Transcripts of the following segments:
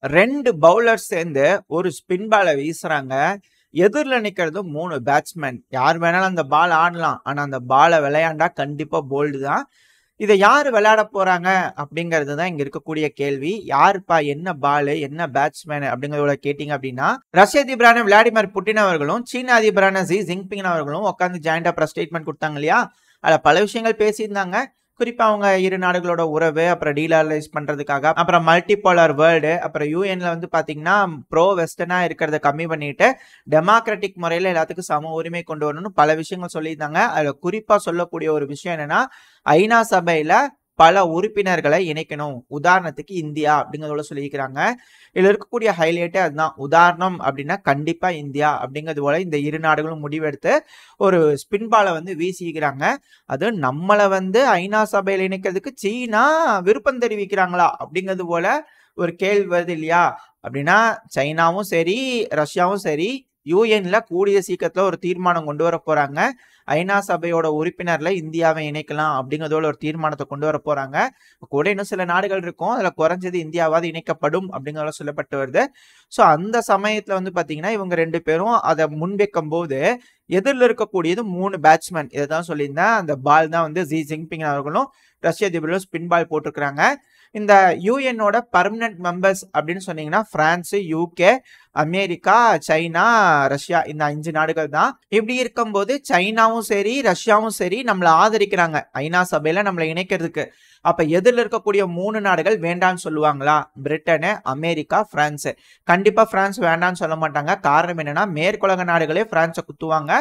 2 bowlers சேர்ந்து ஒரு spin பால வீசுறாங்க. எதிர்ல நிக்கிறது 3 பேட்ஸ்மேன். யார் வேணாலும் அந்த பால் ஆடலாம். ஆனா அந்த பால விளையாண்டா கண்டிப்பா போல்டு தான். இத யாரு விளையாட போறாங்க அப்படிங்கிறது தான் இங்க இருக்கக்கூடிய கேள்வி. யாருப்பா, என்ன பாலு, என்ன பேட்ஸ்மேன் அப்படிங்கிறத கேட்டீங்க அப்படின்னா, ரஷ்ய அதிபரான விளாடிமிர் புட்டின் அவர்களும், சீன அதிபரான ஜி ஜின்பிங் அவர்களும் உட்கார்ந்து ஜாயிண்டா பிரஸ் ஸ்டேட்மெண்ட் கொடுத்தாங்க இல்லையா? அதுல பல விஷயங்கள் பேசியிருந்தாங்க. குறிப்பா அவங்க இரு நாடுகளோட உறவு, அப்புறம் டீலாரலைஸ் பண்றதுக்காக, அப்புறம் மல்டிபோலார் வேர்ல்டு, அப்புறம் யூஎன்ல வந்து பாத்தீங்கன்னா ப்ரோ வெஸ்டர்னா இருக்கிறத கம்மி பண்ணிட்டு டெமோக்ராட்டிக் முறையில எல்லாத்துக்கும் சம உரிமை கொண்டு வரணும்னு பல விஷயங்கள் சொல்லியிருந்தாங்க. அதுல குறிப்பா சொல்லக்கூடிய ஒரு விஷயம் என்னன்னா, ஐநா சபையில பல உறுப்பினர்களை இணைக்கணும். உதாரணத்துக்கு இந்தியா அப்படிங்கறத சொல்லியிருக்கிறாங்க. இதுல இருக்கக்கூடிய ஹைலைட்டே அதுதான். உதாரணம் அப்படின்னா கண்டிப்பா இந்தியா அப்படிங்கிறது போல இந்த இரு நாடுகளும் முடிவெடுத்து ஒரு ஸ்பின் பாலை வந்து வீசிக்கிறாங்க. அது நம்மள வந்து ஐநா சபையில இணைக்கிறதுக்கு சீனா விருப்பம் தெரிவிக்கிறாங்களா அப்படிங்கிறது போல ஒரு கேள்வி வருது இல்லையா? அப்படின்னா சைனாவும் சரி, ரஷ்யாவும் சரி, யூஎன்ல கூடிய சீக்கிரத்துல ஒரு தீர்மானம் கொண்டு வர போறாங்க. ஐநா சபையோட உறுப்பினர்ல இந்தியாவை இணைக்கலாம் அப்படிங்கிறதோட ஒரு தீர்மானத்தை கொண்டு வர போறாங்க. கூட இன்னும் சில நாடுகள் இருக்கும். அதுல குறைஞ்சது இந்தியாவாவது இணைக்கப்படும் அப்படிங்கிறத சொல்லப்பட்டு வருது. சோ அந்த சமயத்துல வந்து பாத்தீங்கன்னா இவங்க 2 பேரும் அதை முன்வைக்கும் போது எதிரில் இருக்கக்கூடியது 3 பேட்ஸ்மேன். இதைதான் சொல்லியிருந்தேன். அந்த பால் தான் வந்து ஜி ஜின்பிங் அவர்களும் ரஷ்ய அதிபர்களும் ஸ்பின் பால் போட்டிருக்கிறாங்க. இந்த யூஎன்னோட பர்மனன்ட் மெம்பர்ஸ் அப்படின்னு சொன்னீங்கன்னா France, UK, America, China, Russia, இந்த 5 நாடுகள் தான். இப்படி இருக்கும்போது சைனாவும் சரி, ரஷ்யாவும் சரி நம்மளை ஆதரிக்கிறாங்க ஐநா சபையில நம்மளை இணைக்கிறதுக்கு. அப்ப எதிரில் இருக்கக்கூடிய 3 நாடுகள் வேண்டான்னு சொல்லுவாங்களா? Britain, America, France. கண்டிப்பா பிரான்ஸ் வேண்டான்னு சொல்ல மாட்டாங்க. காரணம் என்னன்னா மேற்குலக நாடுகளே பிரான்ஸை குத்துவாங்க.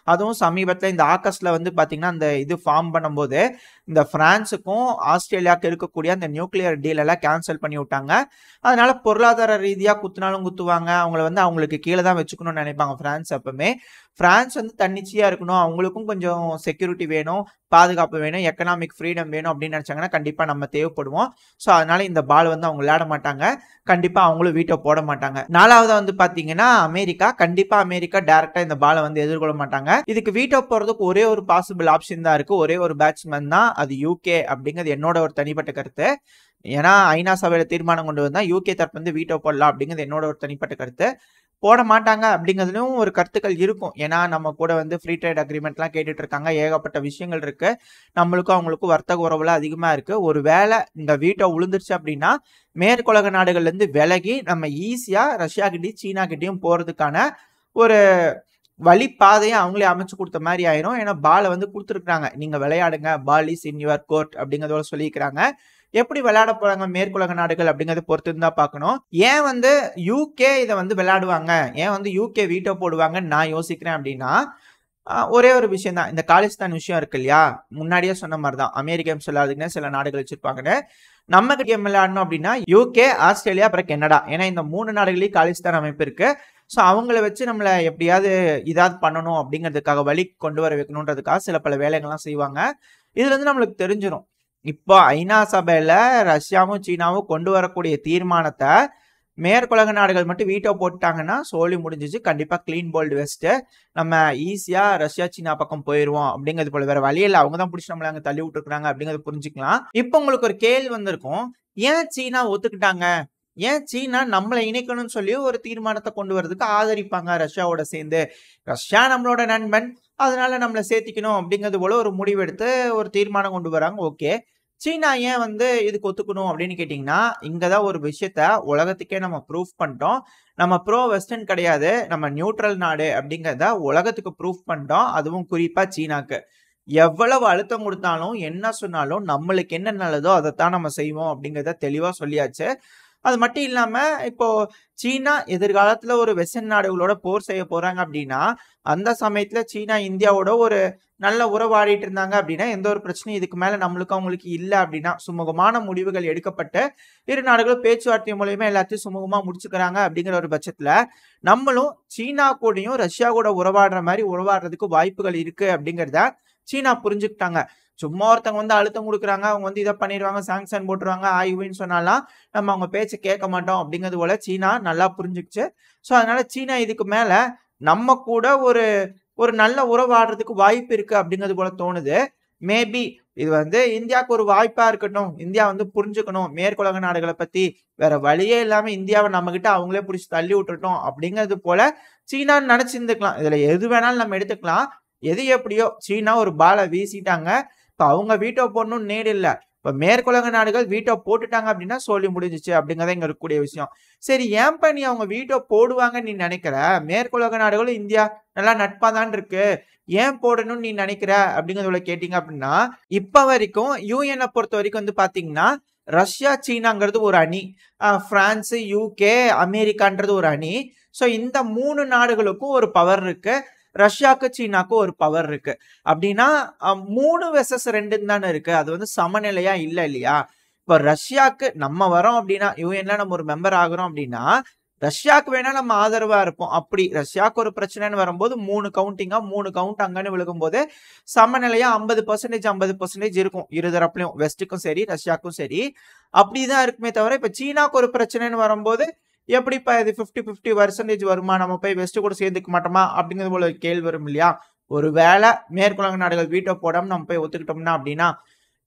அதுவும் சமீபத்தில் இந்த ஆகஸ்ட்ல வந்து பாத்தீங்கன்னா அந்த இது ஃபார்ம் பண்ணும்போது இந்த பிரான்ஸுக்கும் ஆஸ்திரேலியாவுக்கு இருக்கக்கூடிய அந்த நியூக்ளியர் டீல் எல்லாம் கேன்சல் பண்ணி விட்டாங்க. அதனால பொருளாதார ரீதியா குத்துனாலும் குத்துவாங்க. அவங்கள வந்து அவங்களுக்கு கீழே தான் வச்சுக்கணும்னு நினைப்பாங்க பிரான்ஸ். எப்பவுமே பிரான்ஸ் வந்து தன்னிச்சையா இருக்கணும், அவங்களுக்கும் கொஞ்சம் செக்யூரிட்டி வேணும், பாதுகாப்பு வேணும், எக்கனாமிக் ஃப்ரீடம் வேணும் அப்படின்னு நினைச்சாங்கன்னா கண்டிப்பா நம்ம தேவைப்படுவோம். ஸோ அதனால இந்த பால் வந்து அவங்க விளையாட மாட்டாங்க. கண்டிப்பா அவங்களும் வீட்டை போட மாட்டாங்க. 4வது வந்து பாத்தீங்கன்னா அமெரிக்கா. கண்டிப்பா அமெரிக்கா டைரக்டா இந்த பாலை வந்து எதிர்கொள்ள மாட்டாங்க. இதுக்கு வீட்டோ போறதுக்கு ஒரே ஒரு பாசிபிள் ஆப்ஷன் தான் இருக்கு. ஒரே ஒரு பேட்ஸ்மேன் தான். அது யூகே அப்படிங்கிறது என்னோட ஒரு தனிப்பட்ட கருத்து. ஏன்னா ஐநா சபையில தீர்மானம் கொண்டு வந்தா யூகே தரப்பு வந்து வீட்டோ போடலாம் அப்படிங்கிறது என்னோட ஒரு தனிப்பட்ட கருத்து. போட மாட்டாங்க அப்படிங்கிறதுலயும் ஒரு கருத்துக்கள் இருக்கும். ஏன்னா நம்ம கூட வந்து ஃப்ரீ ட்ரேட் அக்ரிமெண்ட்லாம் கேட்டுட்டு இருக்காங்க. ஏகப்பட்ட விஷயங்கள் இருக்கு. நம்மளுக்கும் அவங்களுக்கும் வர்த்தக உறவுலாம் அதிகமா இருக்கு. ஒரு வேளை இந்த வீட்டோ விழுந்துருச்சு அப்படின்னா மேற்குலக நாடுகள்ல இருந்து விலகி நம்ம ஈஸியா ரஷ்யா கிட்டயும் சீனா கிட்டயும் போறதுக்கான ஒரு வழிப்பாதையை அவங்களே அமைச்சு கொடுத்த மாதிரி ஆயிரும். ஏன்னா பாலை வந்து கொடுத்துருக்காங்க, நீங்க விளையாடுங்க, ball is in your court அப்படிங்கறதோட சொல்லியிருக்கிறாங்க. எப்படி விளையாட போறாங்க மேற்குலக நாடுகள் அப்படிங்கறத பொறுத்து இருந்தா பார்க்கணும். ஏன் வந்து யூகே இதை வந்து விளையாடுவாங்க, ஏன் வந்து யூகே வீட்டோ போடுவாங்கன்னு நான் யோசிக்கிறேன் அப்படின்னா ஒரே ஒரு விஷயம் தான். இந்த காலிஸ்தான் விஷயம் இருக்கு இல்லையா? முன்னாடியே சொன்ன மாதிரி தான் அமெரிக்கா சொல்லாதுன்னு சில நாடுகள் வச்சிருப்பாங்கன்னு. நம்ம கேம் விளையாடணும் அப்படின்னா யூகே, ஆஸ்திரேலியா, அப்புறம் கனடா. ஏன்னா இந்த 3 நாடுகளையும் காலிஸ்தான் அமைப்பு இருக்கு. ஸோ அவங்கள வச்சு நம்மளை எப்படியாவது இதாவது பண்ணணும் அப்படிங்கிறதுக்காக வழி கொண்டு வர வைக்கணுன்றதுக்காக சில பல வேலைகள்லாம் செய்வாங்க. இதுல இருந்து நம்மளுக்கு தெரிஞ்சிடும். இப்போ ஐநா சபையில ரஷ்யாவும் சீனாவும் கொண்டு வரக்கூடிய தீர்மானத்தை மேற்குலக நாடுகள் மட்டும் வீட்டோ போட்டாங்கன்னா சோலி முடிஞ்சிச்சு. கண்டிப்பா கிளீன் போல்டு வெஸ்ட். நம்ம ஈஸியா ரஷ்யா சீனா பக்கம் போயிருவோம் அப்படிங்கிறது போல. வேற வழியில் அவங்க தான் பிடிச்சி நம்மள அங்க தள்ளி விட்டுருக்காங்க அப்படிங்கறத புரிஞ்சுக்கலாம். இப்போ உங்களுக்கு ஒரு கேள்வி வந்திருக்கும், ஏன் சீனா ஒத்துக்கிட்டாங்க, ஏன் சீனா நம்மளை இணைக்கணும்னு சொல்லி ஒரு தீர்மானத்தை கொண்டு வரதுக்கு ஆதரிப்பாங்க ரஷ்யாவோட சேர்ந்து. ரஷ்யா நம்மளோட நண்பன், அதனால நம்மளை சேர்த்திக்கணும் அப்படிங்கிறது போல ஒரு முடிவெடுத்து ஒரு தீர்மானம் கொண்டு வராங்க. ஓகே, சீனா ஏன் வந்து இதுக்கு ஒத்துக்கணும் அப்படின்னு கேட்டீங்கன்னா, இங்கதான் ஒரு விஷயத்த உலகத்துக்கே நம்ம ப்ரூஃப் பண்ணிட்டோம். நம்ம ப்ரோ வெஸ்டர்ன் கிடையாது, நம்ம நியூட்ரல் நாடு அப்படிங்கிறத உலகத்துக்கு ப்ரூஃப் பண்ணிட்டோம். அதுவும் குறிப்பா சீனாக்கு. எவ்வளவு அழுத்தம் கொடுத்தாலும் என்ன சொன்னாலும் நம்மளுக்கு என்ன நல்லதோ அதைத்தான் நம்ம செய்வோம் அப்படிங்கிறத தெளிவா சொல்லியாச்சு. அது மட்டும் இல்லாம இப்போ சீனா எதிர்காலத்துல ஒரு வெஸ்டர்ன் நாடுகளோட போர் செய்ய போறாங்க அப்படின்னா அந்த சமயத்துல சீனா இந்தியாவோட ஒரு நல்ல உறவாடிட்டு இருந்தாங்க அப்படின்னா எந்த ஒரு பிரச்சனையும் இதுக்கு மேல நம்மளுக்கு அவங்களுக்கு இல்லை அப்படின்னா சுமூகமான முடிவுகள் எடுக்கப்பட்டு இரு நாடுகளும் பேச்சுவார்த்தை மூலயமா எல்லாத்தையும் சுமூகமா முடிச்சுக்கிறாங்க அப்படிங்கிற ஒரு பட்சத்துல நம்மளும் சீனா கூடயும் ரஷ்யா கூட உறவாடுற மாதிரி உறவாடுறதுக்கு வாய்ப்புகள் இருக்கு அப்படிங்கிறத சீனா புரிஞ்சுக்கிட்டாங்க. சும்மா ஒருத்தவங்க வந்து அழுத்தம் கொடுக்குறாங்க, அவங்க வந்து இதை பண்ணிடுவாங்க, சாங்ஷன் போட்டுருவாங்க, ஆய்வுன்னு சொன்னாலாம் நம்ம அவங்க பேச்சை கேட்க மாட்டோம் அப்படிங்கிறது போல சீனா நல்லா புரிஞ்சுக்கிச்சு. ஸோ அதனால சீனா இதுக்கு மேல நம்ம கூட ஒரு நல்ல உறவாடுறதுக்கு வாய்ப்பு இருக்கு அப்படிங்கிறது போல தோணுது. மேபி இது வந்து இந்தியாவுக்கு ஒரு வாய்ப்பா இருக்கட்டும். இந்தியா வந்து புரிஞ்சுக்கணும். மேற்குலக நாடுகள பத்தி வேற வழியே இல்லாம இந்தியாவ நம்மகிட்ட அவங்களே புடிச்சு தள்ளி விட்டுட்டோம் அப்படிங்கிறது போல சீனான்னு நெனச்சிருந்துக்கலாம். இதுல எது வேணாலும் நம்ம எடுத்துக்கலாம். எது எப்படியோ சீனா ஒரு பால வீசிட்டாங்க. இப்ப அவங்க வீட்டோ போடணும்னு நீடு இல்ல. இப்ப மேற்குலக நாடுகள் வீட்டோ போட்டுட்டாங்க அப்படின்னா சொல்லி முடிஞ்சுச்சு அப்படிங்கிறத இங்க இருக்கக்கூடிய விஷயம். சரி ஏன்பா நீ அவங்க வீட்டோ போடுவாங்கன்னு நீ நெனைக்கிற? மேற்குலக நாடுகளும் இந்தியா நல்லா நட்பா தான் இருக்கு. ஏன் போடணும்னு நீ நெனைக்கிற? அப்படிங்கிறத கேட்டீங்க அப்படின்னா, இப்ப வரைக்கும் யுஎன்ன பொறுத்த வரைக்கும் வந்து பாத்தீங்கன்னா, ரஷ்யா, சீனாங்கிறது ஒரு அணி. பிரான்ஸ், யுகே, அமெரிக்கான்றது ஒரு அணி. சோ இந்த 3 நாடுகளுக்கும் ஒரு பவர் இருக்கு. ரஷ்யாக்கு, சீனாக்கும் ஒரு பவர் இருக்கு. அப்படின்னா 3 வெர்சஸ் 2ன்னு தானே இருக்கு. அது வந்து சமநிலையா இல்ல இல்லையா? இப்ப ரஷ்யாக்கு நம்ம வரோம் அப்படின்னா, யுஎன்ல நம்ம ஒரு மெம்பர் ஆகுறோம் அப்படின்னா, ரஷ்யாக்கு வேணா நம்ம ஆதரவா இருப்போம். அப்படி ரஷ்யாக்கு ஒரு பிரச்சனைன்னு வரும்போது 3 கவுண்டிங்கா 3 கவுண்ட் அங்கன்னு விழுகும்போது சமநிலையா 50% 50% இருக்கும். இரு தரப்புலயும் வெஸ்ட்டுக்கும் சரி, ரஷ்யாக்கும் சரி. அப்படிதான் இருக்குமே தவிர, இப்ப சீனாக்கு ஒரு பிரச்சனைன்னு வரும்போது எப்படிப்பா இது 50-50% வருமா? நம்ம போய் வெஸ்ட் கூட சேர்ந்துக்க மாட்டோமா? அப்படிங்கிறது போல ஒரு கேள்வி வரும் இல்லையா? ஒருவேளை மேற்குலக நாடுகள் வீட்டோ போடாம நம்ம போய் ஒத்துக்கிட்டோம்னா அப்படின்னா,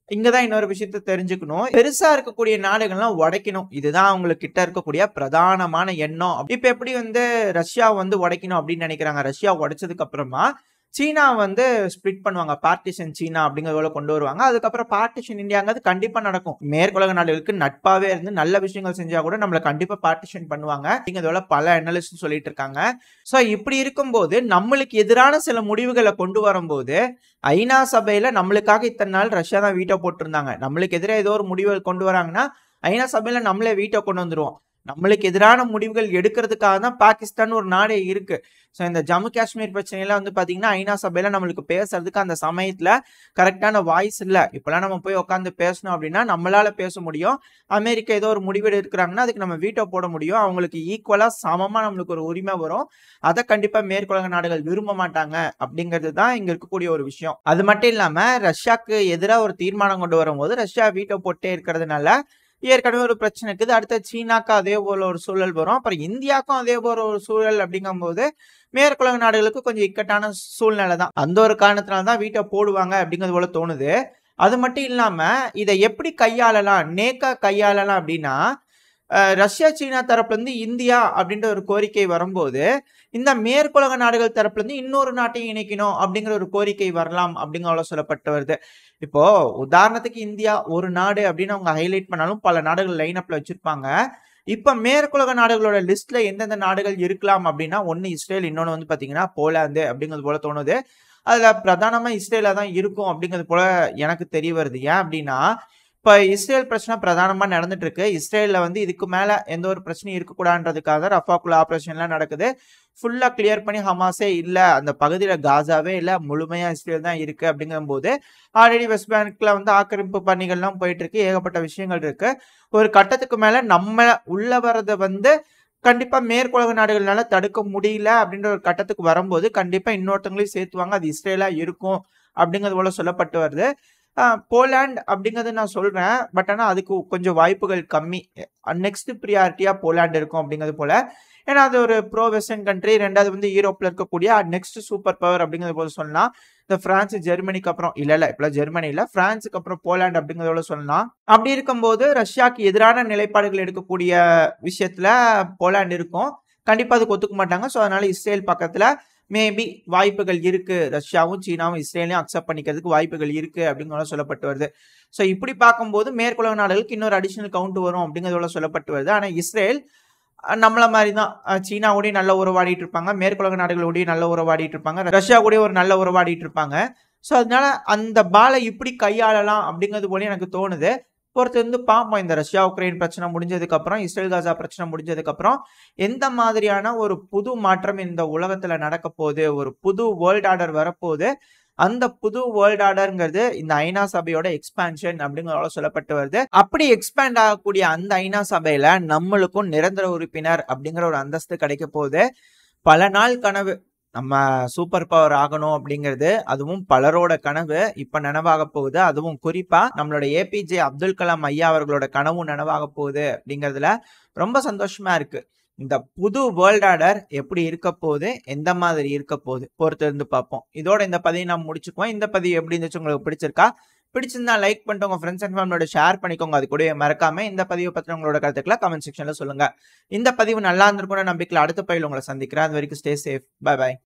இங்கதான் இன்னொரு விஷயத்த தெரிஞ்சுக்கணும். பெருசா இருக்கக்கூடிய நாடுகள்லாம் உடைக்கணும். இதுதான் அவங்களுக்கு கிட்ட இருக்கக்கூடிய பிரதானமான எண்ணம். இப்ப எப்படி வந்து ரஷ்யா வந்து உடைக்கணும் அப்படின்னு நினைக்கிறாங்க. ரஷ்யா உடைச்சதுக்கு அப்புறமா சீனா வந்து ஸ்பிளிட் பண்ணுவாங்க. பார்ட்டிஷன் சீனா அப்படிங்கறத கொண்டு வருவாங்க. அதுக்கப்புறம் பார்ட்டிஷன் இந்தியாங்கிறது கண்டிப்பா நடக்கும். மேற்குலக நாடுகளுக்கு நட்பாவே இருந்து நல்ல விஷயங்கள் செஞ்சா கூட நம்மள கண்டிப்பா பார்ட்டிஷன் பண்ணுவாங்க. அப்படிங்கறத பல அனலிஸ்ட் சொல்லிட்டு இருக்காங்க. சோ இப்படி இருக்கும்போது நம்மளுக்கு எதிரான சில முடிவுகளை கொண்டு வரும்போது ஐநா சபையில நம்மளுக்காக இத்தனை நாள் ரஷ்யா தான் வீட்டோ போட்டிருந்தாங்க. நம்மளுக்கு எதிராக ஏதோ ஒரு முடிவுகள் கொண்டு வராங்கன்னா ஐநா சபையில நம்மளே வீட்டோ கொண்டு வந்துருவோம். நம்மளுக்கு எதிரான முடிவுகள் எடுக்கிறதுக்காக தான் பாகிஸ்தான் ஒரு நாடே இருக்கு. சோ இந்த ஜம்மு காஷ்மீர் பிரச்சனையெல்லாம் வந்து பாத்தீங்கன்னா ஐநா சபையில நம்மளுக்கு பேசுறதுக்கு அந்த சமயத்துல கரெக்டான வாய்ஸ் இல்ல. இப்பெல்லாம் நம்ம போய் உட்காந்து பேசணும் அப்படின்னா நம்மளால பேச முடியும். அமெரிக்கா ஏதோ ஒரு முடிவு எடுக்கிறாங்கன்னா அதுக்கு நம்ம வீட்டோ போட முடியும். அவங்களுக்கு ஈக்குவலா சமமா நம்மளுக்கு ஒரு உரிமை வரும். அதை கண்டிப்பா மேற்குலக நாடுகள் விரும்ப மாட்டாங்க அப்படிங்கிறது தான் இங்க இருக்கக்கூடிய ஒரு விஷயம். அது மட்டும் இல்லாம ரஷ்யாக்கு எதிராக ஒரு தீர்மானம் கொண்டு வரும்போது ரஷ்யா வீட்டோ போட்டே இருக்கிறதுனால ஏற்கனவே ஒரு பிரச்சனை இருக்குது. அடுத்த சீனாக்கு அதே போல ஒரு சூழல் வரும். அப்புறம் இந்தியாவுக்கும் அதே போல ஒரு சூழல் அப்படிங்கும்போது மேற்குலக நாடுகளுக்கு கொஞ்சம் இக்கட்டான சூழ்நிலை தான். அந்த ஒரு காரணத்தினால்தான் வீட்டை போடுவாங்க அப்படிங்கிறது போல தோணுது. அது மட்டும் இல்லாம இதை எப்படி கையாளலாம், நேக்கா கையாளலாம் அப்படின்னா ரஷ்யா, சீனா தரப்புல இருந்து இந்தியா அப்படின்ற ஒரு கோரிக்கை வரும்போது இந்த மேற்குலக நாடுகள் தரப்புல இருந்து இன்னொரு நாட்டையும் இணைக்கணும் அப்படிங்கிற ஒரு கோரிக்கை வரலாம் அப்படிங்கிற சொல்லப்பட்டு வருது. இப்போ உதாரணத்துக்கு இந்தியா ஒரு நாடு அப்படின்னு அவங்க ஹைலைட் பண்ணாலும் பல நாடுகள் லைன் அப்ல வச்சிருப்பாங்க. இப்ப மேற்குலக நாடுகளோட லிஸ்ட்ல எந்தெந்த நாடுகள் இருக்கலாம் அப்படின்னா ஒன்னு இஸ்ரேல், இன்னொன்னு வந்து பாத்தீங்கன்னா போலாந்து அப்படிங்கிறது போல தோணுது. அதுல பிரதானமா இஸ்ரேலா தான் இருக்கும் அப்படிங்கிறது போல எனக்கு தெரிய வருது. ஏன் அப்படின்னா இப்ப இஸ்ரேல் பிரச்சனை பிரதானமா நடந்துட்டு இருக்கு. இஸ்ரேல்ல வந்து இதுக்கு மேல எந்த ஒரு பிரச்சனையும் இருக்கக்கூடாதுன்றதுக்காக ரஃபாக்குள்ள ஆபரேஷன் எல்லாம் நடக்குது. ஃபுல்லா கிளியர் பண்ணி ஹமாஸே இல்ல, அந்த பகுதியில காசாவே இல்ல, முழுமையா இஸ்ரேல் தான் இருக்கு அப்படிங்கும்போது ஆல்ரெடி வெஸ்ட் பேங்க்ல வந்து ஆக்கிரமிப்பு பணிகள்லாம் போயிட்டு இருக்கு. ஏகப்பட்ட விஷயங்கள் இருக்கு. ஒரு கட்டத்துக்கு மேல நம்ம உள்ள வர்றத வந்து கண்டிப்பா மேற்குலக நாடுகள்னால தடுக்க முடியல அப்படின்ற ஒரு கட்டத்துக்கு வரும்போது கண்டிப்பா இன்னொருத்தவங்களையும் சேர்த்துவாங்க. அது இஸ்ரேலா இருக்கும் அப்படிங்கிறது போல சொல்லப்பட்டு வருது. போலாண்ட் அப்படிங்கறது நான் சொல்றேன். பட் ஆனா அதுக்கு கொஞ்சம் வாய்ப்புகள் கம்மி. நெக்ஸ்ட் பிரியாரிட்டியா போலாண்ட் இருக்கும் அப்படிங்கிறது போல. ஏன்னா அது ஒரு ப்ரோ வெஸ்டர்ன் கண்ட்ரி. ரெண்டாவது வந்து யூரோப்ல இருக்கக்கூடிய நெக்ஸ்ட் சூப்பர் பவர் அப்படிங்கிறது போல சொல்லலாம். இந்த பிரான்ஸ், ஜெர்மனிக்கு அப்புறம் இல்ல இப்ப ஜெர்மனி இல்ல, பிரான்ஸுக்கு அப்புறம் போலாண்ட் அப்படிங்கிறத சொல்லலாம். அப்படி இருக்கும்போது ரஷ்யாக்கு எதிரான நிலைப்பாடுகள் எடுக்கக்கூடிய விஷயத்துல போலாண்ட் இருக்கும். கண்டிப்பா அதுக்கு ஒத்துக்க மாட்டாங்க. சோ அதனால இஸ்ரேல் பக்கத்துல மேபி வாய்ப்புகள் இருக்கு. ரஷ்யாவும் சீனாவும் இஸ்ரேலையும் அக்செப்ட் பண்ணிக்கிறதுக்கு வாய்ப்புகள் இருக்கு அப்படிங்கிறது சொல்லப்பட்டு வருது. சோ இப்படி பார்க்கும்போது மேற்குலக நாடுகளுக்கு இன்னொரு அடிஷனல் கவுண்ட் வரும் அப்படிங்கிறதோட சொல்லப்பட்டு வருது. ஆனா இஸ்ரேல் நம்மள மாதிரி தான் சீனாவோடய நல்ல உறவாடிட்டு இருப்பாங்க. மேற்குலக நாடுகளோடய நல்ல உறவாடிட்டு இருப்பாங்க. ரஷ்யா கூட ஒரு நல்ல உறவாடிட்டு இருப்பாங்க. சோ அதனால அந்த பாலை இப்படி கையாளலாம் அப்படிங்கிறது போல எனக்கு தோணுது. பொறுத்து வந்து பார்ப்போம். இந்த ரஷ்யா உக்ரைன் பிரச்சனை முடிஞ்சதுக்கு அப்புறம், இஸ்ரேல் காசா பிரச்சனை முடிஞ்சதுக்கு அப்புறம் எந்த மாதிரியான ஒரு புது மாற்றம் இந்த உலகத்துல நடக்க போகுது, ஒரு புது வேர்ல்ட் ஆர்டர் வரப்போகுது. அந்த புது வேர்ல்ட் ஆர்டர்ங்கிறது இந்த ஐநா சபையோட எக்ஸ்பான்ஷன் அப்படிங்கிறதோட சொல்லப்பட்டு வருது. அப்படி எக்ஸ்பேண்ட் ஆகக்கூடிய அந்த ஐநா சபையில நம்மளுக்கும் நிரந்தர உறுப்பினர் அப்படிங்கிற ஒரு அந்தஸ்து கிடைக்க போகுது. பல நாள் கனவு நம்ம சூப்பர் பவர் ஆகணும் அப்படிங்கிறது, அதுவும் பலரோட கனவு இப்ப நனவாக போகுது. அதுவும் குறிப்பா நம்மளோட ஏபிஜே அப்துல் கலாம் ஐயா அவர்களோட கனவும் நனவாக போகுது அப்படிங்கிறதுல ரொம்ப சந்தோஷமா இருக்கு. இந்த புது வேர்ல்ட் ஆர்டர் எப்படி இருக்க போகுது, எந்த மாதிரி இருக்க போகுது பொறுத்து இருந்து பார்ப்போம். இதோட இந்த பதிவை நான் முடிச்சுக்குவோம். இந்த பதிவு எப்படி இருந்துச்சு, உங்களுக்கு பிடிச்சிருக்கா? பிடிச்சிருந்தா லைக் பண்ணிட்டு உங்க ஃப்ரெண்ட்ஸ் அண்ட் ஃபேமிலியோட ஷேர் பண்ணிக்கோங்க. அது கூட மறக்காம இந்த பதிவை பற்றி உங்களோட கருத்துக்களை கமெண்ட் செக்ஷன்ல சொல்லுங்க. இந்த பதிவு நல்லா இருந்திருக்கும்னு நம்பிக்கையில் அடுத்த பதிவில் உங்களை சந்திக்கிறேன். அது வரைக்கும் ஸ்டே சேஃப். Bye bye.